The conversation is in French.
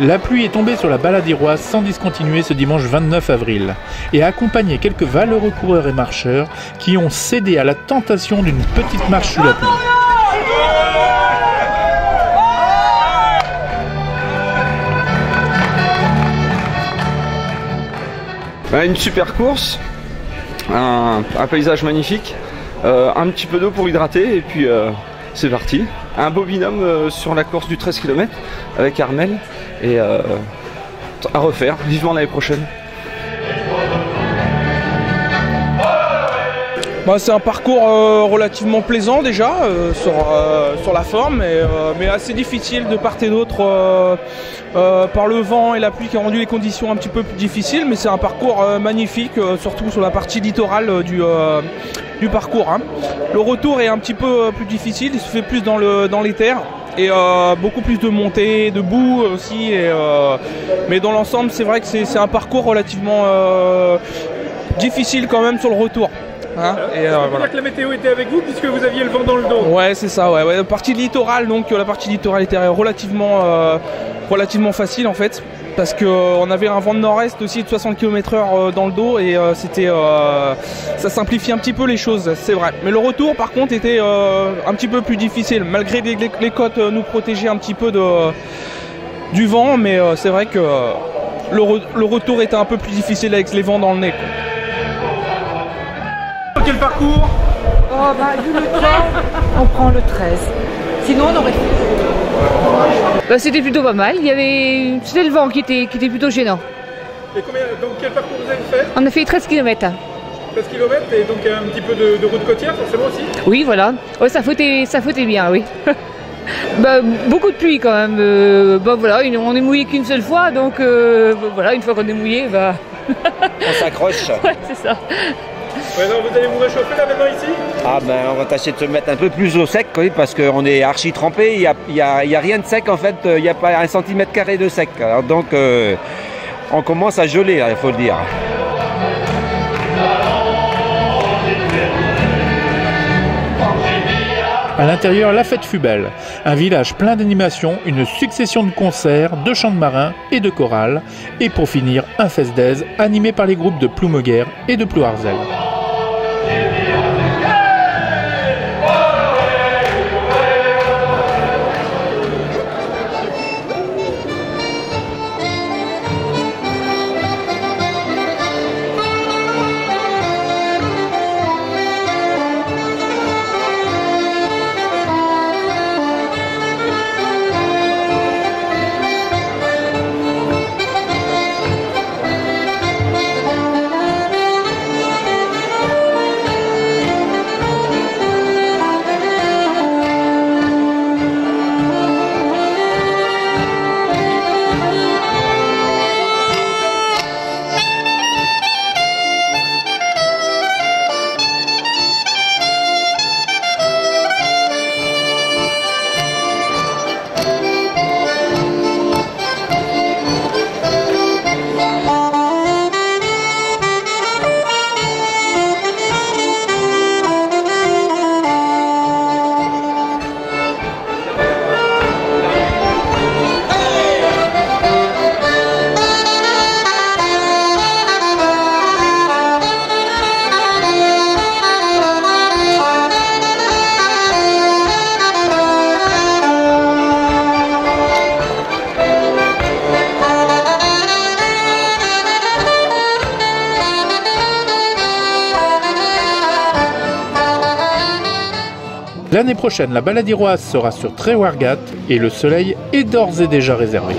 La pluie est tombée sur la Baladiroise sans discontinuer ce dimanche 29 avril et a accompagné quelques valeureux coureurs et marcheurs qui ont cédé à la tentation d'une petite marche sous la pluie. Une super course, un paysage magnifique, un petit peu d'eau pour hydrater et puis c'est parti. Un beau binôme sur la course du 13 km avec Armel et à refaire vivement l'année prochaine. C'est un parcours relativement plaisant déjà sur la forme, mais assez difficile de part et d'autre par le vent et la pluie qui a rendu les conditions un petit peu plus difficiles, mais c'est un parcours magnifique, surtout sur la partie littorale du parcours. Le retour est un petit peu plus difficile, il se fait plus dans les terres et beaucoup plus de montées, de boue aussi, mais dans l'ensemble c'est vrai que c'est un parcours relativement difficile quand même sur le retour. Voilà. Dire que la météo était avec vous puisque vous aviez le vent dans le dos. Ouais, c'est ça. Ouais. La partie littorale, donc la partie littorale était relativement facile en fait, parce qu'on avait un vent de nord-est aussi de 60 km/h dans le dos et ça simplifie un petit peu les choses, c'est vrai. Mais le retour par contre était un petit peu plus difficile, malgré les côtes nous protégeaient un petit peu du vent, mais c'est vrai que le retour était un peu plus difficile avec les vents dans le nez. Quel parcours? Vu le temps, on prend le 13. Sinon, on aurait fait. C'était plutôt pas mal. C'était le vent qui était plutôt gênant. Et donc quel parcours vous avez fait? On a fait 13 km. 13 km et donc un petit peu de route côtière forcément aussi? Oui, voilà. Ouais, ça fouettait bien, oui. Beaucoup de pluie quand même. Voilà, on est mouillé qu'une seule fois, donc voilà, une fois qu'on est mouillé, on s'accroche. Ouais, c'est ça. Ouais, non, vous allez vous réchauffer là maintenant ici? On va tâcher de se mettre un peu plus au sec, oui, parce qu'on est archi trempé, il y a rien de sec en fait, il n'y a pas 1 cm² de sec. Alors donc on commence à geler, il faut le dire. À l'intérieur, la fête fut belle. Un village plein d'animations, une succession de concerts, de chants de marins et de chorales. Et pour finir, un fest-daise animé par les groupes de Ploumoguer et de Plouarzel. L'année prochaine, la Baladiroise sera sur Tréouargat et le soleil est d'ores et déjà réservé.